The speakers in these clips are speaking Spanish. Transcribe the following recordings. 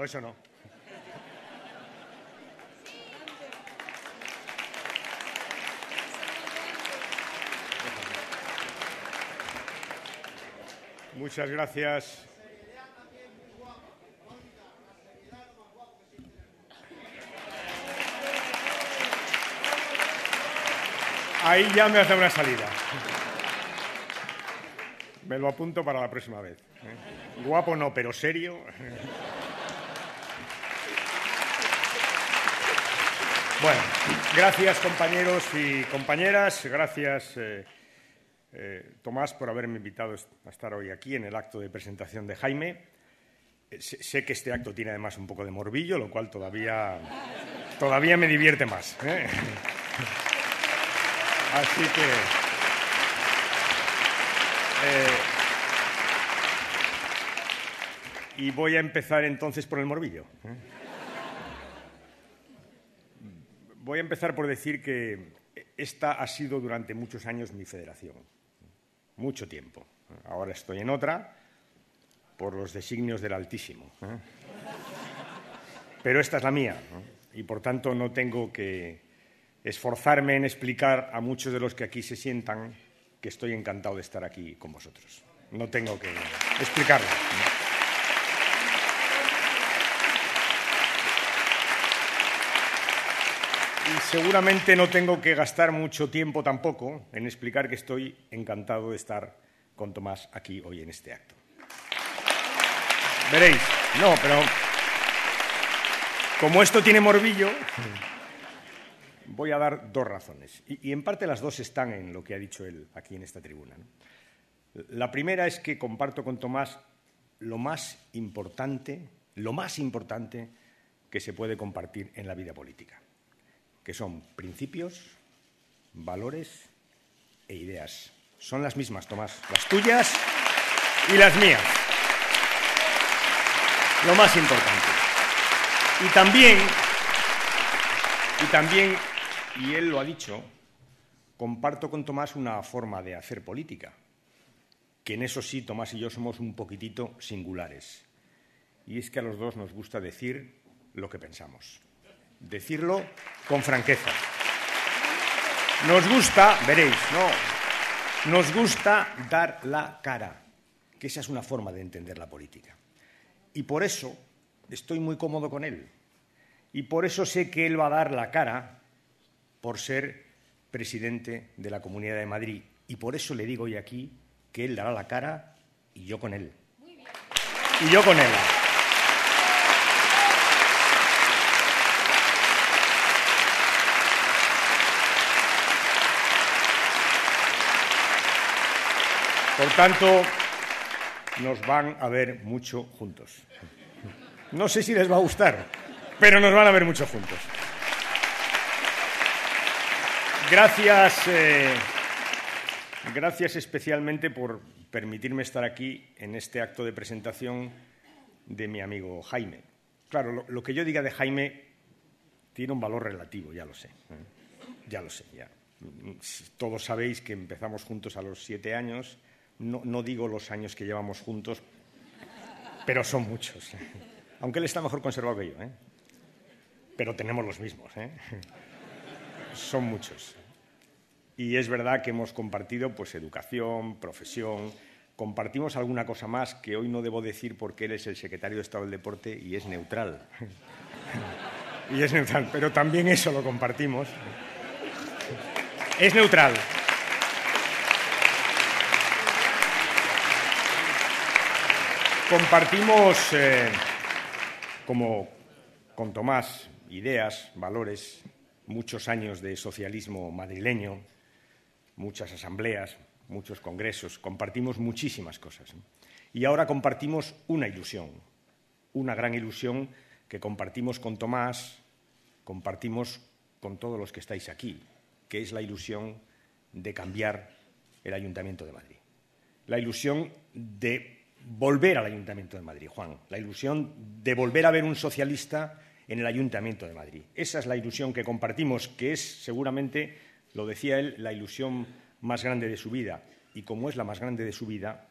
O eso no. Muchas gracias. Ahí ya me has dado una salida. Me lo apunto para la próxima vez. Guapo no, pero serio. Bueno, gracias compañeros y compañeras. Gracias, Tomás, por haberme invitado a estar hoy aquí en el acto de presentación de Jaime. Sé que este acto tiene además un poco de morbillo, lo cual todavía me divierte más, ¿eh? Así que y voy a empezar entonces por el morbillo. Voy a empezar por decir que esta ha sido durante muchos años mi federación, mucho tiempo. Ahora estoy en otra por los designios del Altísimo, pero esta es la mía, y por tanto no tengo que esforzarme en explicar a muchos de los que aquí se sientan que estoy encantado de estar aquí con vosotros. No tengo que explicarlo. Y seguramente no tengo que gastar mucho tiempo tampoco en explicar que estoy encantado de estar con Tomás aquí hoy en este acto. Veréis, no, pero como esto tiene morbillo, voy a dar dos razones, y en parte las dos están en lo que ha dicho él aquí en esta tribuna, ¿no? La primera es que comparto con Tomás lo más importante que se puede compartir en la vida política, que son principios, valores e ideas. Son las mismas, Tomás, las tuyas y las mías. Lo más importante. Y también, y él lo ha dicho, comparto con Tomás una forma de hacer política, que en eso sí, Tomás y yo somos un poquitito singulares. Y es que a los dos nos gusta decir lo que pensamos. Decirlo con franqueza. Nos gusta, veréis, nos gusta dar la cara, que esa es una forma de entender la política. Y por eso estoy muy cómodo con él. Y por eso sé que él va a dar la cara por ser presidente de la Comunidad de Madrid. Y por eso le digo hoy aquí que él dará la cara y yo con él. Y yo con él. Por tanto, nos van a ver mucho juntos. No sé si les va a gustar, pero nos van a ver mucho juntos. Gracias especialmente por permitirme estar aquí en este acto de presentación de mi amigo Jaime. Claro, lo que yo diga de Jaime tiene un valor relativo, ya lo sé. Ya lo sé, ya. Todos sabéis que empezamos juntos a los 7 años. No digo los años que llevamos juntos, pero son muchos. Aunque él está mejor conservado que yo, pero tenemos los mismos. Son muchos. Y es verdad que hemos compartido pues, educación, profesión. Compartimos alguna cosa más que hoy no debo decir porque él es el secretario de Estado del Deporte y es neutral. Y es neutral, pero también eso lo compartimos. Es neutral. Compartimos, como con Tomás, ideas, valores, muchos años de socialismo madrileño, muchas asambleas, muchos congresos, compartimos muchísimas cosas. Y ahora compartimos una ilusión, una gran ilusión que compartimos con Tomás, compartimos con todos los que estáis aquí, que es la ilusión de cambiar el Ayuntamiento de Madrid. La ilusión de volver al Ayuntamiento de Madrid, Juan. La ilusión de volver a ver un socialista en el Ayuntamiento de Madrid. Esa es la ilusión que compartimos, que es seguramente, lo decía él, la ilusión más grande de su vida. Y como es la más grande de su vida,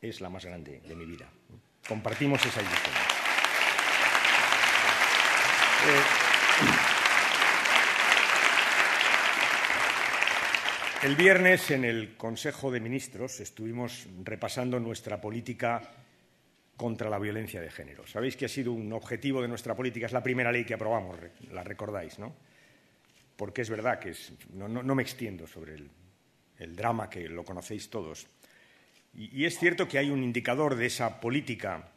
es la más grande de mi vida. Compartimos esa ilusión. El viernes, en el Consejo de Ministros, estuvimos repasando nuestra política contra la violencia de género. Sabéis que ha sido un objetivo de nuestra política, es la primera ley que aprobamos, la recordáis, ¿no? Porque es verdad que no me extiendo sobre el drama, que lo conocéis todos. Y es cierto que hay un indicador de esa política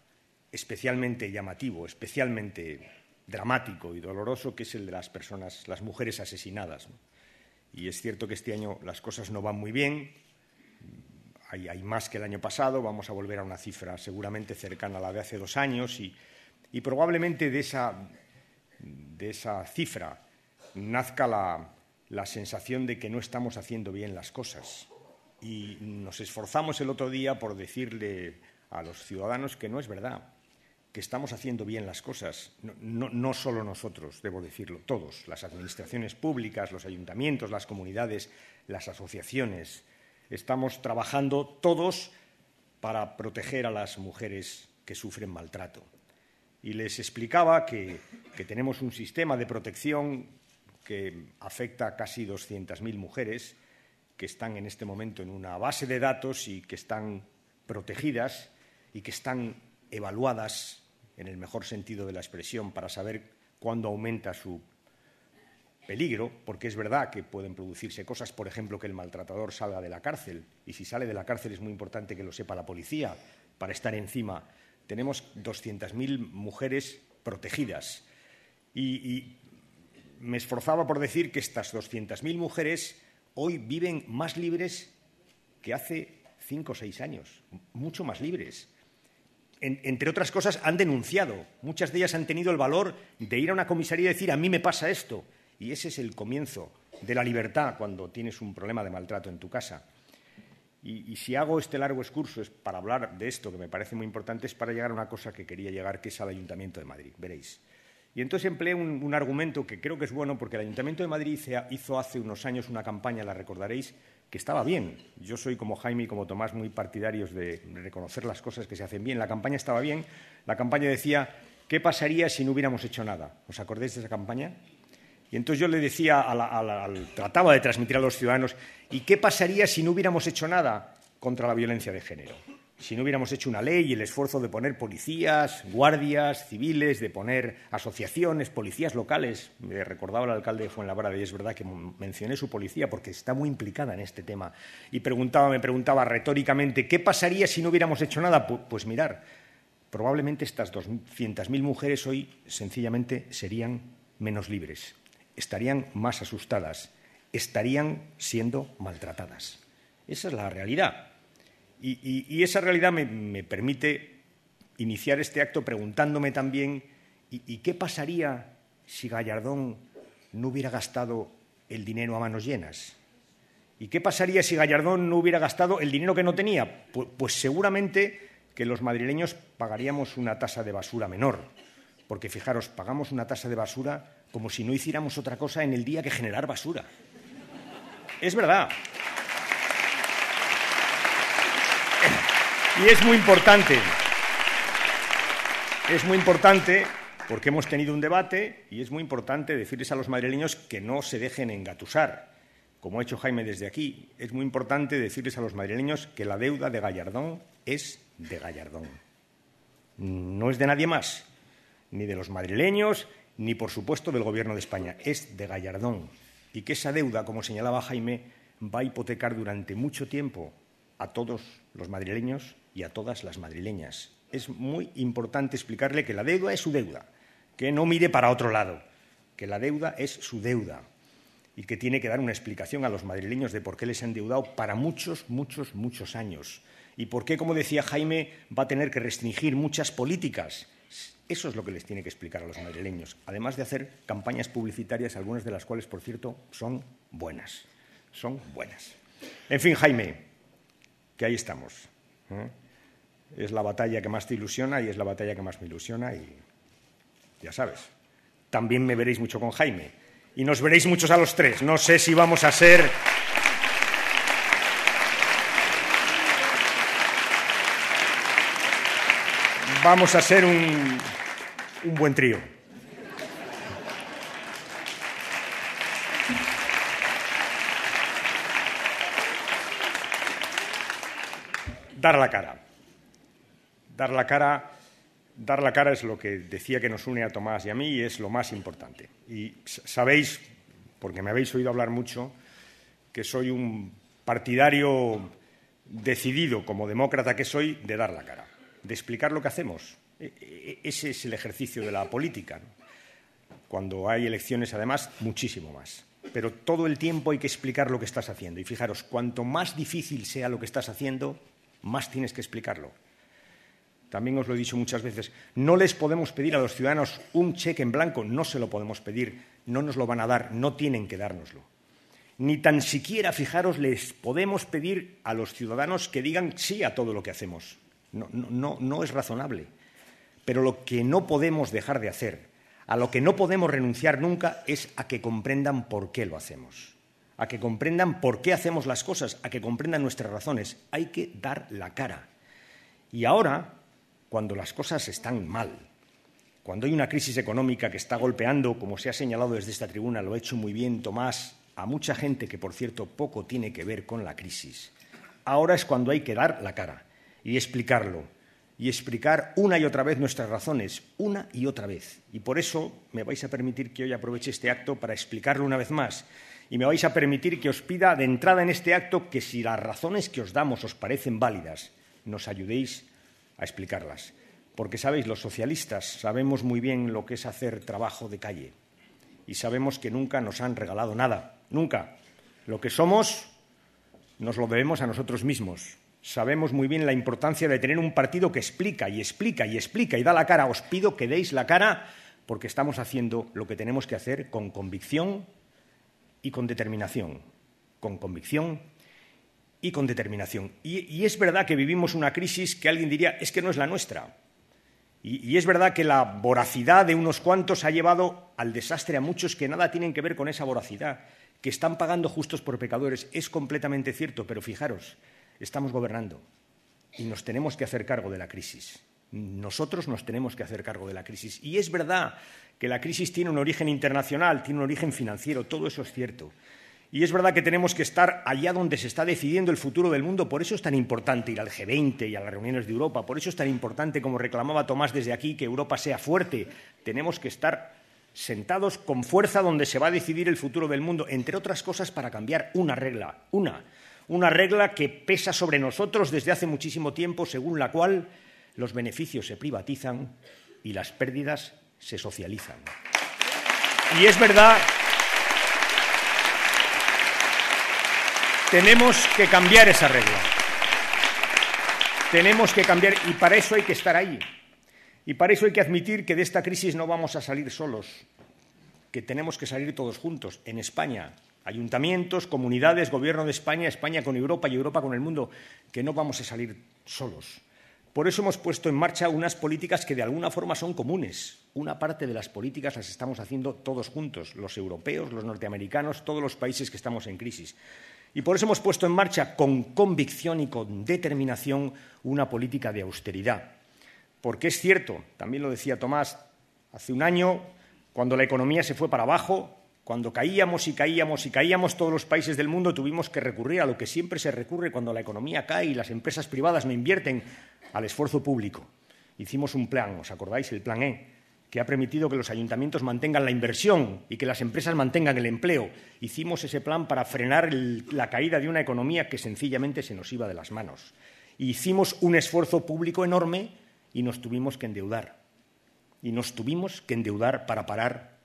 especialmente llamativo, especialmente dramático y doloroso, que es el de las personas, las mujeres asesinadas, ¿no? Y es cierto que este año las cosas no van muy bien, hay más que el año pasado, vamos a volver a una cifra seguramente cercana a la de hace 2 años y probablemente de esa cifra nazca la sensación de que no estamos haciendo bien las cosas. Y nos esforzamos el otro día por decirle a los ciudadanos que no es verdad, que estamos haciendo bien las cosas, no solo nosotros, debo decirlo, todos, las administraciones públicas, los ayuntamientos, las comunidades, las asociaciones. Estamos trabajando todos para proteger a las mujeres que sufren maltrato. Y les explicaba que tenemos un sistema de protección que afecta a casi 200.000 mujeres que están en este momento en una base de datos y que están protegidas y que están evaluadas en el mejor sentido de la expresión para saber cuándo aumenta su peligro, porque es verdad que pueden producirse cosas, por ejemplo, que el maltratador salga de la cárcel, y si sale de la cárcel es muy importante que lo sepa la policía para estar encima. Tenemos 200.000 mujeres protegidas y me esforzaba por decir que estas 200.000 mujeres hoy viven más libres que hace 5 o 6 años, mucho más libres. Entre otras cosas, han denunciado. Muchas de ellas han tenido el valor de ir a una comisaría y decir, a mí me pasa esto. Y ese es el comienzo de la libertad cuando tienes un problema de maltrato en tu casa. Y si hago este largo excurso es para hablar de esto, que me parece muy importante, es para llegar a una cosa que quería llegar, que es al Ayuntamiento de Madrid. Veréis. Y entonces empleé un argumento que creo que es bueno, porque el Ayuntamiento de Madrid hizo hace unos años una campaña, la recordaréis, que estaba bien. Yo soy, como Jaime y como Tomás, muy partidarios de reconocer las cosas que se hacen bien. La campaña estaba bien. La campaña decía, ¿qué pasaría si no hubiéramos hecho nada? ¿Os acordáis de esa campaña? Y entonces yo le decía, trataba de transmitir a los ciudadanos, ¿y qué pasaría si no hubiéramos hecho nada contra la violencia de género? Si no hubiéramos hecho una ley y el esfuerzo de poner policías, guardias civiles, de poner asociaciones, policías locales. Me recordaba el alcalde de Fuenlabrada, y es verdad que mencioné su policía porque está muy implicada en este tema. Y me preguntaba retóricamente, ¿qué pasaría si no hubiéramos hecho nada? Pues mirar, probablemente estas 200.000 mujeres hoy sencillamente serían menos libres, estarían más asustadas, estarían siendo maltratadas. Esa es la realidad. Y esa realidad me permite iniciar este acto preguntándome también ¿y qué pasaría si Gallardón no hubiera gastado el dinero a manos llenas? ¿Y qué pasaría si Gallardón no hubiera gastado el dinero que no tenía? Pues seguramente que los madrileños pagaríamos una tasa de basura menor, porque fijaros, pagamos una tasa de basura como si no hiciéramos otra cosa en el día que generar basura. Es verdad. Y es muy importante porque hemos tenido un debate y es muy importante decirles a los madrileños que no se dejen engatusar, como ha hecho Jaime desde aquí. Es muy importante decirles a los madrileños que la deuda de Gallardón es de Gallardón. No es de nadie más, ni de los madrileños, ni por supuesto del Gobierno de España. Es de Gallardón. Y que esa deuda, como señalaba Jaime, va a hipotecar durante mucho tiempo a todos los madrileños y a todas las madrileñas. Es muy importante explicarle que la deuda es su deuda, que no mire para otro lado, que la deuda es su deuda y que tiene que dar una explicación a los madrileños de por qué les han endeudado para muchos, muchos, muchos años y por qué, como decía Jaime, va a tener que restringir muchas políticas. Eso es lo que les tiene que explicar a los madrileños, además de hacer campañas publicitarias, algunas de las cuales, por cierto, son buenas. Son buenas. En fin, Jaime, que ahí estamos. Es la batalla que más te ilusiona y es la batalla que más me ilusiona y ya sabes, también me veréis mucho con Jaime y nos veréis muchos a los tres. No sé si vamos a ser un buen trío. Dar la cara. Dar la cara es lo que decía que nos une a Tomás y a mí y es lo más importante. Y sabéis, porque me habéis oído hablar mucho, que soy un partidario decidido, como demócrata que soy, de dar la cara, de explicar lo que hacemos. Ese es el ejercicio de la política, ¿no? Cuando hay elecciones, además, muchísimo más. Pero todo el tiempo hay que explicar lo que estás haciendo. Y fijaros, cuanto más difícil sea lo que estás haciendo, más tienes que explicarlo. También os lo he dicho muchas veces, no les podemos pedir a los ciudadanos un cheque en blanco, no se lo podemos pedir, no nos lo van a dar, no tienen que dárnoslo. Ni tan siquiera, fijaros, les podemos pedir a los ciudadanos que digan sí a todo lo que hacemos. No es razonable. Pero lo que no podemos dejar de hacer, a lo que no podemos renunciar nunca, es a que comprendan por qué lo hacemos, a que comprendan por qué hacemos las cosas, a que comprendan nuestras razones. Hay que dar la cara. Y ahora, cuando las cosas están mal, cuando hay una crisis económica que está golpeando, como se ha señalado desde esta tribuna, lo ha hecho muy bien Tomás, a mucha gente que, por cierto, poco tiene que ver con la crisis, ahora es cuando hay que dar la cara y explicarlo, y explicar una y otra vez nuestras razones, una y otra vez. Y por eso me vais a permitir que hoy aproveche este acto para explicarlo una vez más. Y me vais a permitir que os pida de entrada en este acto que si las razones que os damos os parecen válidas, nos ayudéis a explicarlas. Porque, sabéis, los socialistas sabemos muy bien lo que es hacer trabajo de calle. Y sabemos que nunca nos han regalado nada, nunca. Lo que somos nos lo debemos a nosotros mismos. Sabemos muy bien la importancia de tener un partido que explica y explica y explica y da la cara. Os pido que deis la cara porque estamos haciendo lo que tenemos que hacer con convicción y con determinación. Con convicción y con determinación. Y es verdad que vivimos una crisis que alguien diría es que no es la nuestra. Y es verdad que la voracidad de unos cuantos ha llevado al desastre a muchos que nada tienen que ver con esa voracidad, que están pagando justos por pecadores. Es completamente cierto, pero fijaros, estamos gobernando y nos tenemos que hacer cargo de la crisis. Nosotros nos tenemos que hacer cargo de la crisis. Y es verdad que la crisis tiene un origen internacional, tiene un origen financiero, todo eso es cierto. Y es verdad que tenemos que estar allá donde se está decidiendo el futuro del mundo. Por eso es tan importante ir al G20 y a las reuniones de Europa. Por eso es tan importante, como reclamaba Tomás desde aquí, que Europa sea fuerte. Tenemos que estar sentados con fuerza donde se va a decidir el futuro del mundo, entre otras cosas para cambiar una regla, una regla que pesa sobre nosotros desde hace muchísimo tiempo, según la cual los beneficios se privatizan y las pérdidas se socializan. Y es verdad, tenemos que cambiar esa regla. Tenemos que cambiar y para eso hay que estar ahí. Y para eso hay que admitir que de esta crisis no vamos a salir solos, que tenemos que salir todos juntos, en España. Ayuntamientos, comunidades, Gobierno de España, España con Europa y Europa con el mundo, que no vamos a salir solos. Por eso hemos puesto en marcha unas políticas que de alguna forma son comunes. Una parte de las políticas las estamos haciendo todos juntos, los europeos, los norteamericanos, todos los países que estamos en crisis. Y por eso hemos puesto en marcha con convicción y con determinación una política de austeridad. Porque es cierto, también lo decía Tomás, hace un año, cuando la economía se fue para abajo, cuando caíamos y caíamos y caíamos todos los países del mundo, tuvimos que recurrir a lo que siempre se recurre cuando la economía cae y las empresas privadas no invierten, al esfuerzo público. Hicimos un plan, ¿os acordáis? El plan E, que ha permitido que los ayuntamientos mantengan la inversión y que las empresas mantengan el empleo. Hicimos ese plan para frenar la caída de una economía que sencillamente se nos iba de las manos. Hicimos un esfuerzo público enorme y nos tuvimos que endeudar. Y nos tuvimos que endeudar para parar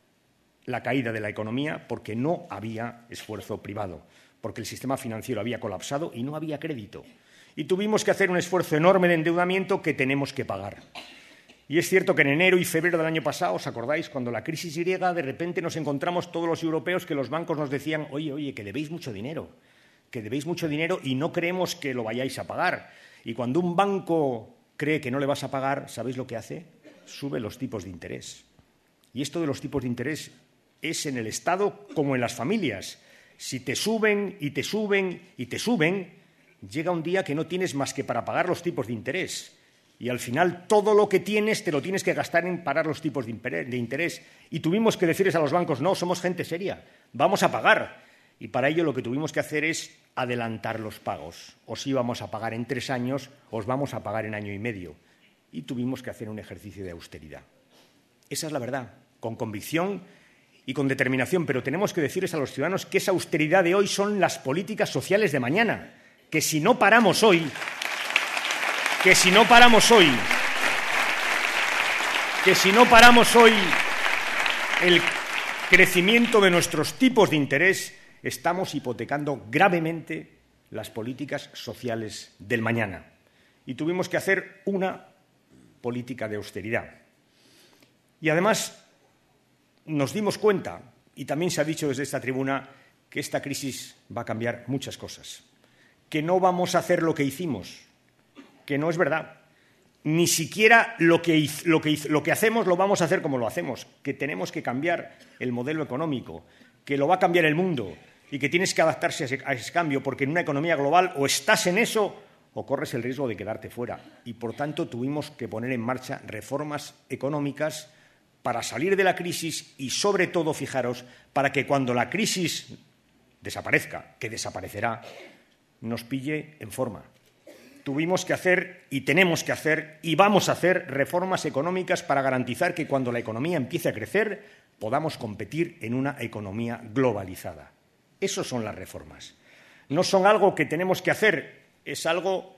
la caída de la economía porque no había esfuerzo privado, porque el sistema financiero había colapsado y no había crédito. Y tuvimos que hacer un esfuerzo enorme de endeudamiento que tenemos que pagar. Y es cierto que en enero y febrero del año pasado, ¿os acordáis? Cuando la crisis griega, de repente nos encontramos todos los europeos que los bancos nos decían oye, que debéis mucho dinero y no creemos que lo vayáis a pagar. Y cuando un banco cree que no le vas a pagar, ¿sabéis lo que hace? Sube los tipos de interés. Y esto de los tipos de interés es en el Estado como en las familias. Si te suben y te suben y te suben, llega un día que no tienes más que para pagar los tipos de interés. Y al final todo lo que tienes te lo tienes que gastar en pagar los tipos de interés. Y tuvimos que decirles a los bancos, no, somos gente seria, vamos a pagar. Y para ello lo que tuvimos que hacer es adelantar los pagos. Os íbamos a pagar en 3 años, os vamos a pagar en año y medio. Y tuvimos que hacer un ejercicio de austeridad. Esa es la verdad, con convicción y con determinación. Pero tenemos que decirles a los ciudadanos que esa austeridad de hoy son las políticas sociales de mañana. Que si no paramos hoy, el crecimiento de nuestros tipos de interés, estamos hipotecando gravemente las políticas sociales del mañana. Y tuvimos que hacer una política de austeridad. Y además nos dimos cuenta, y también se ha dicho desde esta tribuna, que esta crisis va a cambiar muchas cosas, que no vamos a hacer lo que hicimos, que no es verdad. Ni siquiera lo que hacemos lo vamos a hacer como lo hacemos, que tenemos que cambiar el modelo económico, que lo va a cambiar el mundo y que tienes que adaptarse a ese cambio, porque en una economía global o estás en eso o corres el riesgo de quedarte fuera. Y, por tanto, tuvimos que poner en marcha reformas económicas para salir de la crisis y, sobre todo, fijaros, para que cuando la crisis desaparezca, que desaparecerá, nos pille en forma. Tuvimos que hacer y tenemos que hacer y vamos a hacer reformas económicas para garantizar que cuando la economía empiece a crecer podamos competir en una economía globalizada. Esas son las reformas. No son algo que tenemos que hacer, es algo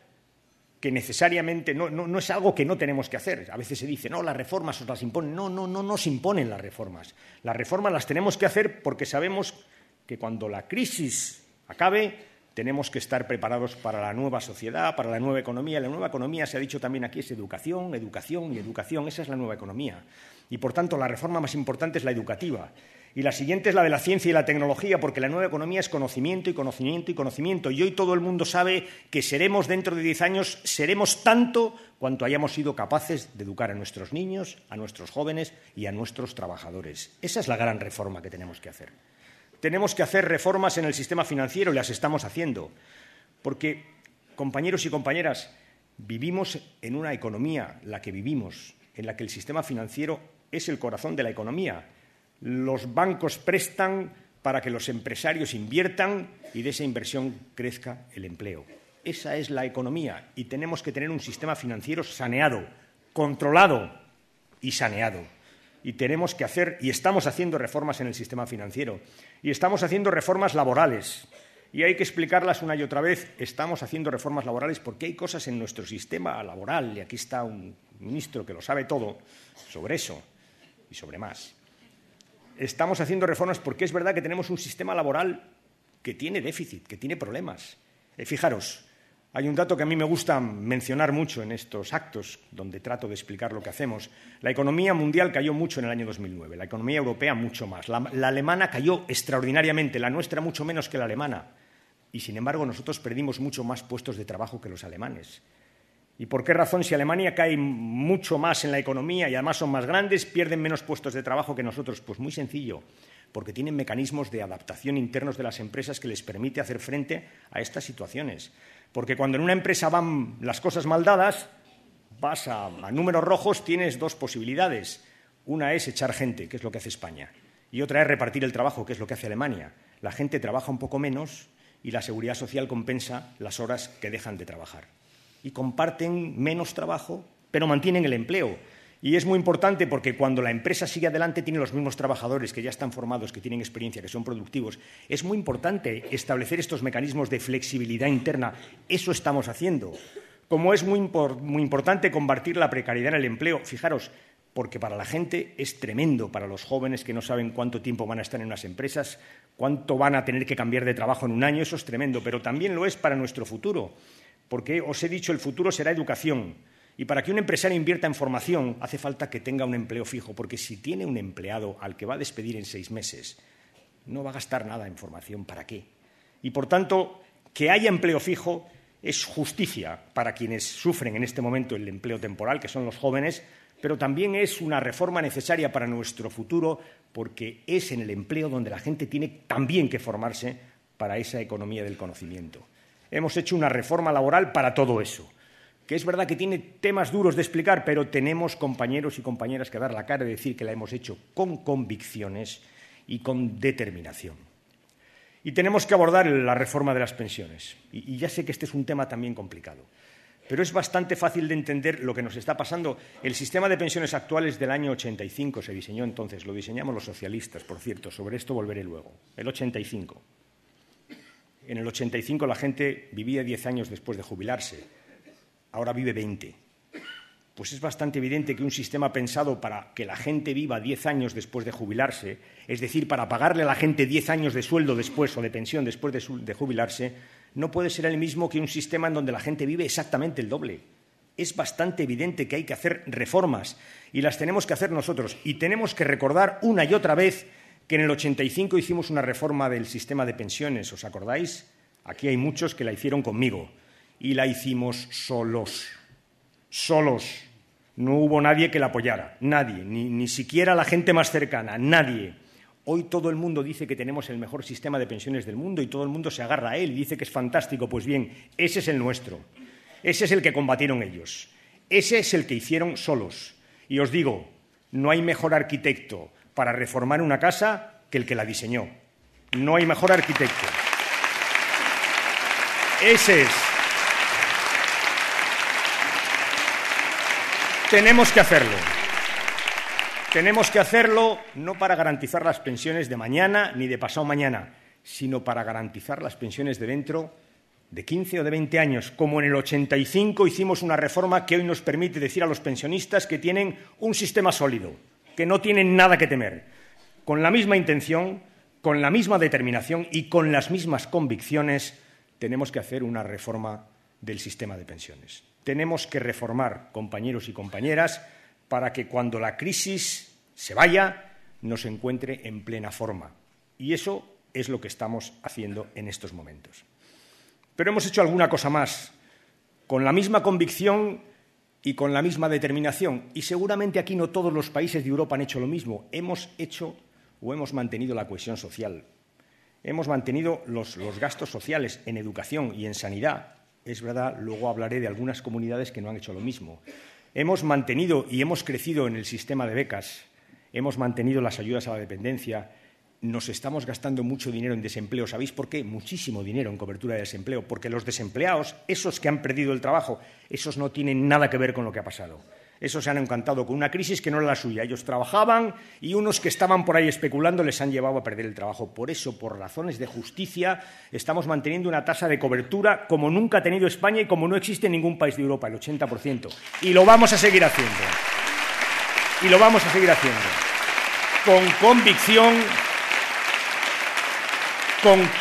que necesariamente no es algo que no tenemos que hacer. A veces se dice, no, las reformas os las imponen. No nos imponen las reformas. Las reformas las tenemos que hacer porque sabemos que cuando la crisis acabe tenemos que estar preparados para la nueva sociedad, para la nueva economía. La nueva economía, se ha dicho también aquí, es educación, educación y educación. Esa es la nueva economía. Y, por tanto, la reforma más importante es la educativa. Y la siguiente es la de la ciencia y la tecnología, porque la nueva economía es conocimiento y conocimiento y conocimiento. Y hoy todo el mundo sabe que seremos, dentro de 10 años, seremos tanto cuanto hayamos sido capaces de educar a nuestros niños, a nuestros jóvenes y a nuestros trabajadores. Esa es la gran reforma que tenemos que hacer. Tenemos que hacer reformas en el sistema financiero y las estamos haciendo, porque, compañeros y compañeras, vivimos en una economía, la que vivimos, en la que el sistema financiero es el corazón de la economía. Los bancos prestan para que los empresarios inviertan y de esa inversión crezca el empleo. Esa es la economía y tenemos que tener un sistema financiero saneado, controlado y saneado. Y tenemos que hacer, y estamos haciendo reformas en el sistema financiero, y estamos haciendo reformas laborales. Y hay que explicarlas una y otra vez. Estamos haciendo reformas laborales porque hay cosas en nuestro sistema laboral, y aquí está un ministro que lo sabe todo, sobre eso y sobre más. Estamos haciendo reformas porque es verdad que tenemos un sistema laboral que tiene déficit, que tiene problemas. Fijaros, hay un dato que a mí me gusta mencionar mucho en estos actos, donde trato de explicar lo que hacemos. La economía mundial cayó mucho en el año 2009, la economía europea mucho más. La alemana cayó extraordinariamente, la nuestra mucho menos que la alemana. Y, sin embargo, nosotros perdimos mucho más puestos de trabajo que los alemanes. ¿Y por qué razón? Si Alemania cae mucho más en la economía y además son más grandes, pierden menos puestos de trabajo que nosotros. Pues muy sencillo, porque tienen mecanismos de adaptación internos de las empresas que les permite hacer frente a estas situaciones. Porque cuando en una empresa van las cosas mal dadas, vas a números rojos, tienes dos posibilidades. Una es echar gente, que es lo que hace España, y otra es repartir el trabajo, que es lo que hace Alemania. La gente trabaja un poco menos y la seguridad social compensa las horas que dejan de trabajar. Y comparten menos trabajo, pero mantienen el empleo. Y es muy importante porque cuando la empresa sigue adelante tiene los mismos trabajadores que ya están formados, que tienen experiencia, que son productivos. Es muy importante establecer estos mecanismos de flexibilidad interna. Eso estamos haciendo. Como es muy importante combatir la precariedad en el empleo. Fijaros, porque para la gente es tremendo, para los jóvenes que no saben cuánto tiempo van a estar en unas empresas, cuánto van a tener que cambiar de trabajo en un año, eso es tremendo. Pero también lo es para nuestro futuro, porque os he dicho, el futuro será educación. Y para que un empresario invierta en formación hace falta que tenga un empleo fijo, porque si tiene un empleado al que va a despedir en 6 meses, no va a gastar nada en formación. ¿Para qué? Y, por tanto, que haya empleo fijo es justicia para quienes sufren en este momento el empleo temporal, que son los jóvenes, pero también es una reforma necesaria para nuestro futuro, porque es en el empleo donde la gente tiene también que formarse para esa economía del conocimiento. Hemos hecho una reforma laboral para todo eso, que es verdad que tiene temas duros de explicar, pero tenemos, compañeros y compañeras, que dar la cara y decir que la hemos hecho con convicciones y con determinación. Y tenemos que abordar la reforma de las pensiones. Y ya sé que este es un tema también complicado, pero es bastante fácil de entender lo que nos está pasando. El sistema de pensiones actual es del año 85, se diseñó entonces, lo diseñamos los socialistas, por cierto, sobre esto volveré luego, el 85. En el 85 la gente vivía 10 años después de jubilarse, ahora vive 20. Pues es bastante evidente que un sistema pensado para que la gente viva 10 años después de jubilarse, es decir, para pagarle a la gente 10 años de sueldo después o de pensión después de jubilarse, no puede ser el mismo que un sistema en donde la gente vive exactamente el doble. Es bastante evidente que hay que hacer reformas y las tenemos que hacer nosotros. Y tenemos que recordar una y otra vez que en el 85 hicimos una reforma del sistema de pensiones, ¿os acordáis? Aquí hay muchos que la hicieron conmigo y la hicimos solos. Solos. No hubo nadie que la apoyara, nadie, ni siquiera la gente más cercana, nadie. Hoy todo el mundo dice que tenemos el mejor sistema de pensiones del mundo y todo el mundo se agarra a él y dice que es fantástico. Pues bien, ese es el nuestro, ese es el que combatieron ellos, ese es el que hicieron solos. Y os digo, no hay mejor arquitecto para reformar una casa que el que la diseñó. No hay mejor arquitecto. Ese es. Tenemos que hacerlo. Tenemos que hacerlo no para garantizar las pensiones de mañana ni de pasado mañana, sino para garantizar las pensiones de dentro de 15 o de 20 años. Como en el 85 hicimos una reforma que hoy nos permite decir a los pensionistas que tienen un sistema sólido, que no tienen nada que temer. Con la misma intención, con la misma determinación y con las mismas convicciones, tenemos que hacer una reforma del sistema de pensiones. Tenemos que reformar, compañeros y compañeras, para que cuando la crisis se vaya, nos encuentre en plena forma. Y eso es lo que estamos haciendo en estos momentos. Pero hemos hecho alguna cosa más, con la misma convicción y con la misma determinación. Y seguramente aquí no todos los países de Europa han hecho lo mismo. Hemos mantenido la cohesión social. Hemos mantenido los gastos sociales en educación y en sanidad. Es verdad, luego hablaré de algunas comunidades que no han hecho lo mismo. Hemos mantenido y hemos crecido en el sistema de becas, hemos mantenido las ayudas a la dependencia, nos estamos gastando mucho dinero en desempleo. ¿Sabéis por qué? Muchísimo dinero en cobertura de desempleo, porque los desempleados, esos que han perdido el trabajo, esos no tienen nada que ver con lo que ha pasado. Esos se han encantado con una crisis que no era la suya. Ellos trabajaban y unos que estaban por ahí especulando les han llevado a perder el trabajo. Por eso, por razones de justicia, estamos manteniendo una tasa de cobertura como nunca ha tenido España y como no existe en ningún país de Europa, el 80%. Y lo vamos a seguir haciendo. Y lo vamos a seguir haciendo. Con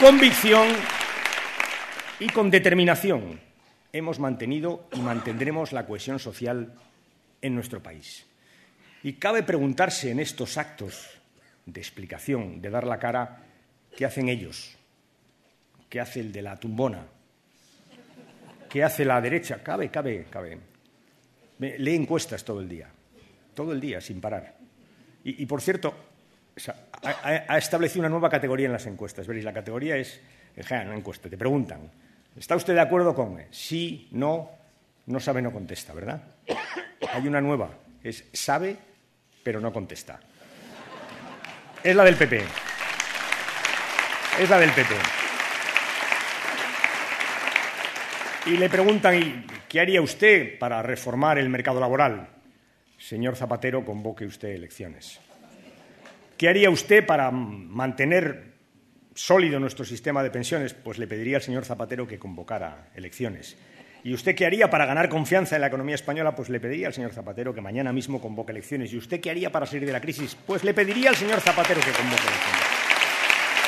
convicción y con determinación. Hemos mantenido y mantendremos la cohesión social en nuestro país. Y cabe preguntarse en estos actos de explicación, de dar la cara, ¿qué hacen ellos? ¿Qué hace el de la tumbona? ¿Qué hace la derecha? Cabe. Lee encuestas todo el día, sin parar. Y por cierto, ha establecido una nueva categoría en las encuestas. Veréis, la categoría es una encuesta. Te preguntan, ¿está usted de acuerdo con sí, no sabe, no contesta, ¿verdad? Hay una nueva, es sabe, pero no contesta. Es la del PP. Es la del PP. Y le preguntan, ¿qué haría usted para reformar el mercado laboral? Señor Zapatero, convoque usted elecciones. ¿Qué haría usted para mantener sólido nuestro sistema de pensiones? Pues le pediría al señor Zapatero que convocara elecciones. ¿Y usted qué haría para ganar confianza en la economía española? Pues le pediría al señor Zapatero que mañana mismo convoque elecciones. ¿Y usted qué haría para salir de la crisis? Pues le pediría al señor Zapatero que convoque elecciones.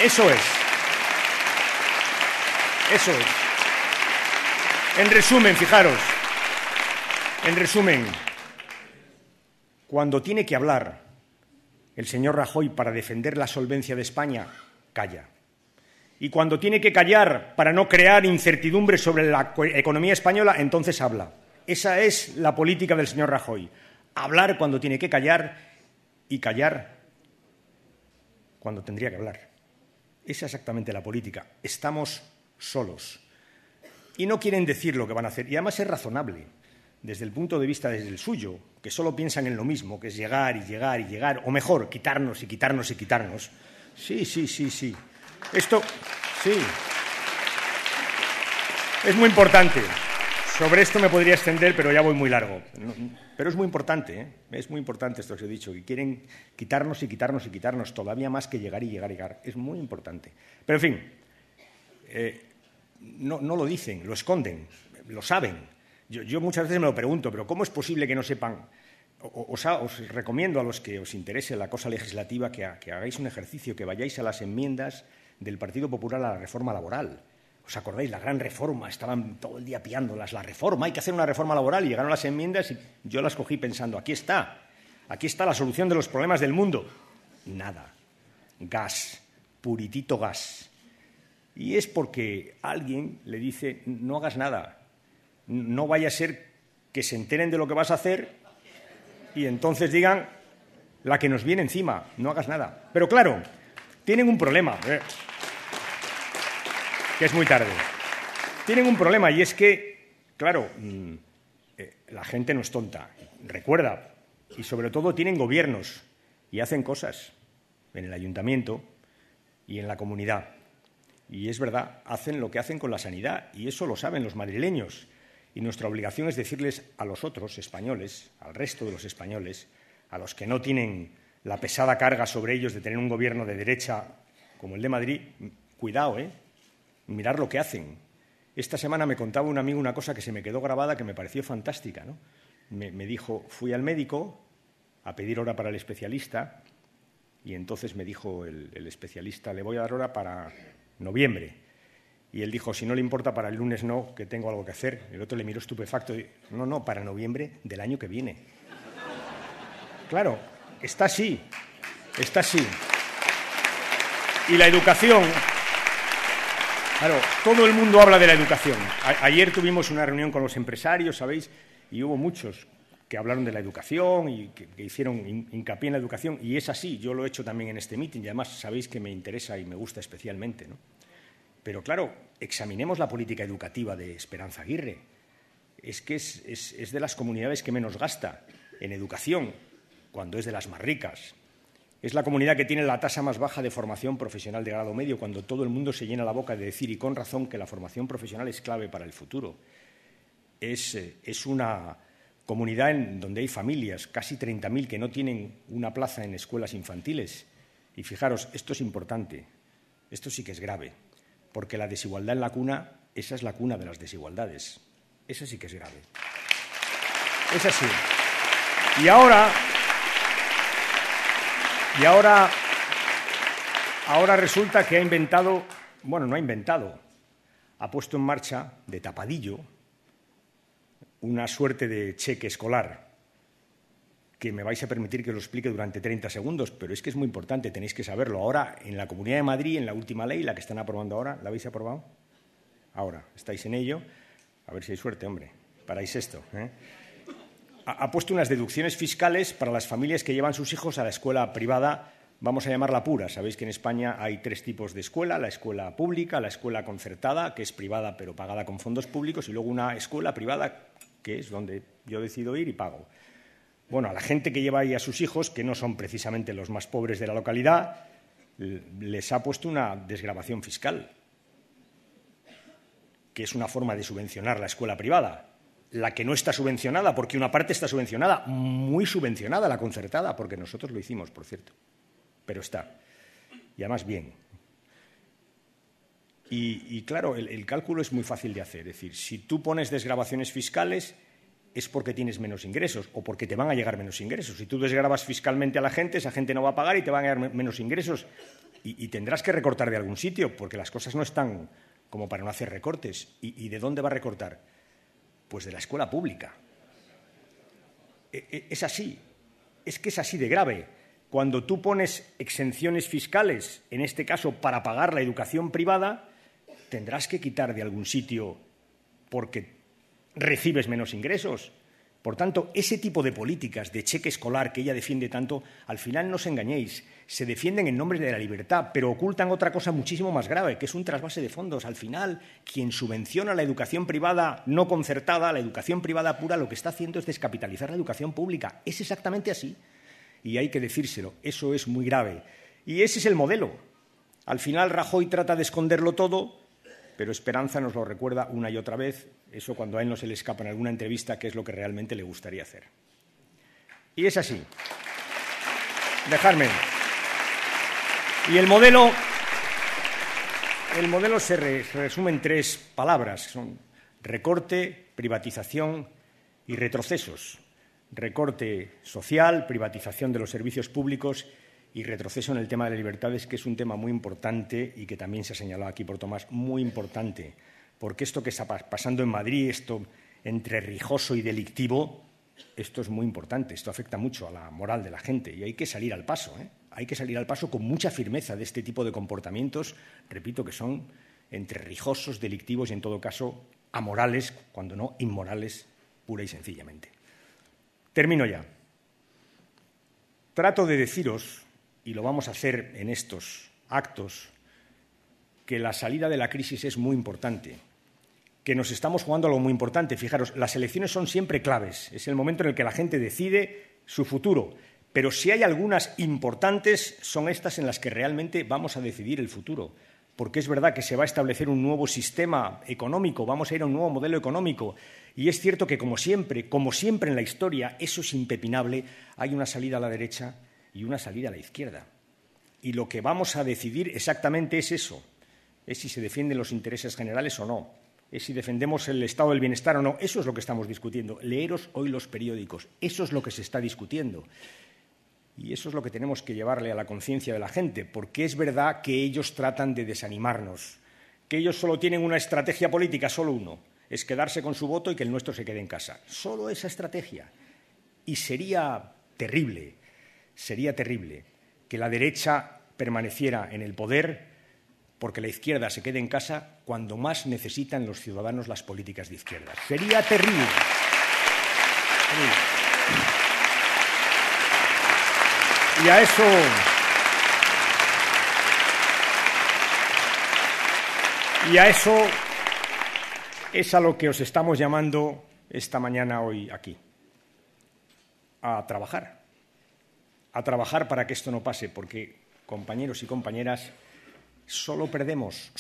Eso es. En resumen, fijaros, cuando tiene que hablar el señor Rajoy para defender la solvencia de España, calla. Y cuando tiene que callar para no crear incertidumbre sobre la economía española, entonces habla. Esa es la política del señor Rajoy. Hablar cuando tiene que callar y callar cuando tendría que hablar. Esa es exactamente la política. Estamos solos. Y no quieren decir lo que van a hacer. Y además es razonable, desde el punto de vista desde el suyo, que solo piensan en lo mismo, que es llegar y llegar y llegar, o mejor, quitarnos y quitarnos y quitarnos. Sí. Esto Sí. Es muy importante. Sobre esto me podría extender, pero ya voy muy largo. Pero es muy importante, ¿eh? Es muy importante esto que os he dicho, que quieren quitarnos y quitarnos y quitarnos todavía más que llegar y llegar y llegar. Es muy importante. Pero, en fin, no lo dicen, lo esconden, lo saben. Yo muchas veces me lo pregunto, pero ¿cómo es posible que no sepan? Os recomiendo a los que os interese la cosa legislativa que hagáis un ejercicio, que vayáis a las enmiendas del Partido Popular a la reforma laboral. ¿Os acordáis? La gran reforma, estaban todo el día piándolas. La reforma, hay que hacer una reforma laboral. Y llegaron las enmiendas y yo las cogí pensando, aquí está la solución de los problemas del mundo. Nada. Gas, puritito gas. Y es porque alguien le dice, no hagas nada. No vaya a ser que se enteren de lo que vas a hacer y entonces digan la que nos viene encima, no hagas nada. Pero claro, tienen un problema. Que es muy tarde. Tienen un problema y es que, claro, la gente no es tonta, recuerda, y sobre todo tienen gobiernos y hacen cosas en el ayuntamiento y en la comunidad. Y es verdad, hacen lo que hacen con la sanidad y eso lo saben los madrileños. Y nuestra obligación es decirles a los otros españoles, al resto de los españoles, a los que no tienen la pesada carga sobre ellos de tener un gobierno de derecha como el de Madrid, cuidado, mirar lo que hacen. Esta semana me contaba un amigo una cosa que se me quedó grabada que me pareció fantástica, ¿no? Me dijo, fui al médico a pedir hora para el especialista y entonces me dijo el especialista, le voy a dar hora para noviembre. Y él dijo, si no le importa, para el lunes no, que tengo algo que hacer. El otro le miró estupefacto y no, para noviembre del año que viene. Claro, está así. Y la educación. Claro, todo el mundo habla de la educación. Ayer tuvimos una reunión con los empresarios, ¿sabéis? Y hubo muchos que hablaron de la educación y que hicieron hincapié en la educación. Y es así, yo lo he hecho también en este meeting y además sabéis que me interesa y me gusta especialmente, ¿no? Pero claro, examinemos la política educativa de Esperanza Aguirre. Es que es de las comunidades que menos gasta en educación, cuando es de las más ricas. Es la comunidad que tiene la tasa más baja de formación profesional de grado medio, cuando todo el mundo se llena la boca de decir, y con razón, que la formación profesional es clave para el futuro. Es una comunidad en donde hay familias, casi 30.000, que no tienen una plaza en escuelas infantiles. Y fijaros, esto es importante, esto sí que es grave, porque la desigualdad en la cuna, esa es la cuna de las desigualdades. Esa sí que es grave. Es así. Y ahora resulta que ha puesto en marcha, de tapadillo, una suerte de cheque escolar, que me vais a permitir que os lo explique durante 30 segundos, pero es que es muy importante, tenéis que saberlo. Ahora, en la Comunidad de Madrid, en la última ley, la que están aprobando ahora, ¿la habéis aprobado? Ahora, estáis en ello. A ver si hay suerte, hombre, paráis esto, ¿eh? Ha puesto unas deducciones fiscales para las familias que llevan sus hijos a la escuela privada, vamos a llamarla pura. Sabéis que en España hay 3 tipos de escuela, la escuela pública, la escuela concertada, que es privada pero pagada con fondos públicos, y luego una escuela privada, que es donde yo decido ir y pago. Bueno, a la gente que lleva ahí a sus hijos, que no son precisamente los más pobres de la localidad, les ha puesto una desgravación fiscal, que es una forma de subvencionar la escuela privada. La que no está subvencionada, porque una parte está subvencionada, muy subvencionada la concertada, porque nosotros lo hicimos, por cierto, pero está. Y además bien. Y claro, el cálculo es muy fácil de hacer. Es decir, si tú pones desgravaciones fiscales es porque tienes menos ingresos o porque te van a llegar menos ingresos. Si tú desgravas fiscalmente a la gente, esa gente no va a pagar y te van a llegar menos ingresos. Y tendrás que recortar de algún sitio, porque las cosas no están como para no hacer recortes. ¿Y de dónde va a recortar? Pues de la escuela pública. Es así. Es que es así de grave. Cuando tú pones exenciones fiscales, en este caso para pagar la educación privada, tendrás que quitar de algún sitio porque recibes menos ingresos. Por tanto, ese tipo de políticas de cheque escolar que ella defiende tanto, al final no os engañéis, se defienden en nombre de la libertad, pero ocultan otra cosa muchísimo más grave, que es un trasvase de fondos. Al final, quien subvenciona la educación privada no concertada, la educación privada pura, lo que está haciendo es descapitalizar la educación pública. Es exactamente así. Y hay que decírselo, eso es muy grave. Y ese es el modelo. Al final Rajoy trata de esconderlo todo, pero Esperanza nos lo recuerda una y otra vez, eso cuando a él no se le escapa en alguna entrevista, que es lo que realmente le gustaría hacer. Y es así. Dejadme. Y el modelo se resume en 3 palabras, son recorte, privatización y retrocesos. Recorte social, privatización de los servicios públicos y retroceso en el tema de las libertades, que es un tema muy importante y que también se ha señalado aquí por Tomás, muy importante, porque esto que está pasando en Madrid, esto entre rijoso y delictivo, esto es muy importante, esto afecta mucho a la moral de la gente y hay que salir al paso, ¿eh? Hay que salir al paso con mucha firmeza de este tipo de comportamientos, repito, que son entre rijosos, delictivos y, en todo caso, amorales, cuando no inmorales, pura y sencillamente. Termino ya. Trato de deciros, y lo vamos a hacer en estos actos, que la salida de la crisis es muy importante, que nos estamos jugando algo muy importante. Fijaros, las elecciones son siempre claves, es el momento en el que la gente decide su futuro, pero si hay algunas importantes, son estas en las que realmente vamos a decidir el futuro, porque es verdad que se va a establecer un nuevo sistema económico, vamos a ir a un nuevo modelo económico, y es cierto que, como siempre en la historia, eso es impepinable, hay una salida a la derecha y una salida a la izquierda. Y lo que vamos a decidir exactamente es eso, es si se defienden los intereses generales o no, es si defendemos el estado del bienestar o no, eso es lo que estamos discutiendo. Leeros hoy los periódicos, eso es lo que se está discutiendo. Y eso es lo que tenemos que llevarle a la conciencia de la gente, porque es verdad que ellos tratan de desanimarnos, que ellos solo tienen una estrategia política, solo uno, es quedarse con su voto y que el nuestro se quede en casa. Solo esa estrategia. Y sería terrible que la derecha permaneciera en el poder porque la izquierda se quede en casa cuando más necesitan los ciudadanos las políticas de izquierda. Sería terrible. Y a eso es a lo que os estamos llamando esta mañana hoy aquí. A trabajar para que esto no pase, porque, compañeros y compañeras, solo perdemos,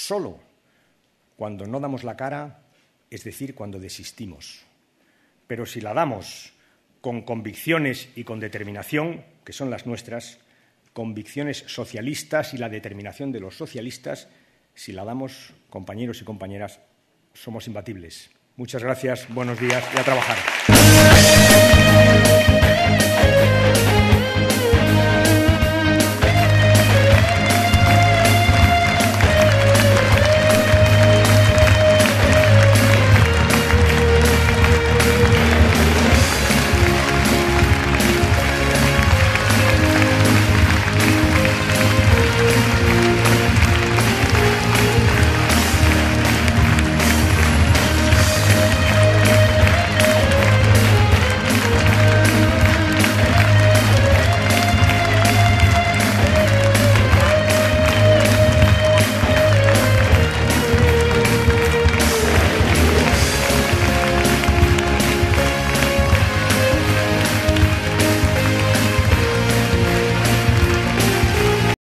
cuando no damos la cara, es decir, cuando desistimos. Pero si la damos con convicciones y con determinación, que son las nuestras, convicciones socialistas y la determinación de los socialistas, si la damos, compañeros y compañeras, somos imbatibles. Muchas gracias, buenos días y a trabajar.